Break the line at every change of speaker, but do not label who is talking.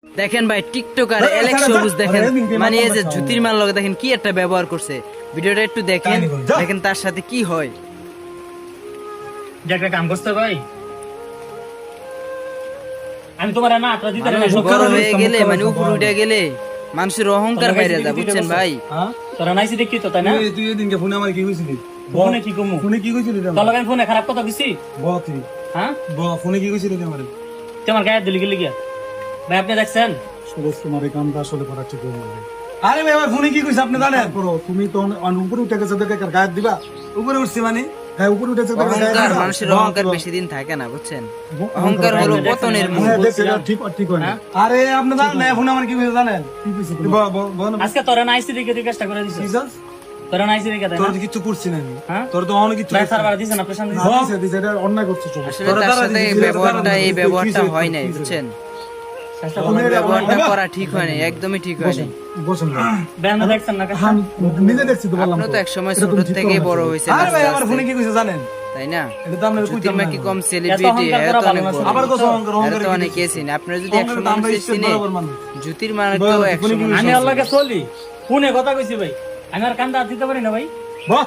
দেখেন ভাই TikToker Alex সবুজ দেখেন মানে এই যে জুতির মাল লগে দেখেন কি একটা ব্যবহার করছে ভিডিওটা একটু দেখেন দেখেন তার সাথে কি হয়
যে একটা কাম করতে ভাই আমি তোমার না আত্রা দিতে না
উপর হয়ে গেলে মানে উপর উঠে গেলে মানুষের অহংকার বাইরে যায় বুঝছেন ভাই
তোরা নাইছি দেখি তো তাই না
তুই এদিনকে ফোনে আমার কি কইছিলি
ফোনে কি কমু
ফোনে কি কইছিলি
তোর লাগা ফোনে খারাপ কথা কইছি
তুই
হ্যাঁ
ফোনে কি কইছিলি আমারে
তোমার গায়ে দিলি গেলি গিয়া ভাই আপনি দেখছেন
সবুজ তোমার এই কামটা আসলে করা ঠিক হবে আরে ভাই আমার ফোনে কি কইছ আপনি জানেন তুমি তো উপরে উঠে গেছো দেখে গায়ে দিবা উপরে উঠছি মানে হ্যাঁ উপরে উঠেছে
অহংকার মানুষের অহংকার বেশি দিন থাকে না বুঝছেন অহংকার হলো পতনের মূল
ঠিক ঠিক হয় না আরে আপনি জানেন না ফোনে আমার কি কইছ জানেন কি কইছ
আজকে তোরা নাইছি দেখে রিকোয়েস্ট করে দিছি তোরা নাইছি দেখে তাই
তোর
না
কিছু করছি না আমি
হ্যাঁ
তোর তো অনেক কিছু
ভাই সার্ভার দিছেন আপনি সামনে
দিছে এটা অন্যায় করছিস
আসলে তার সাথে এই ব্যবহারটা হয় নাই বুঝছেন ব্যবহারটা করা ঠিক হয় নাই একদমই ঠিক হয় নাই
বসুন
ব্যান দেখছেন না
নিজে দেখছি তো বললাম
আপনি তো এক সময় ছোট থেকে বড় হইছেন
আরে ভাই আমার ফোনে কি কইছ জানেন
তাই না
এটা তো আমরা
জুতির মা কি কম সেলিব্রিটি
আবার কত অহংকার
তো অনেক এসিন আপনারা যদি 100 মানুষ চিনে জুতির মানে তো 100 মানুষ
আমি আল্লাহকে চলি ফোনে কথা কইছি ভাই আমি আর কান্দা দিতে পারি না ভাই
বাহ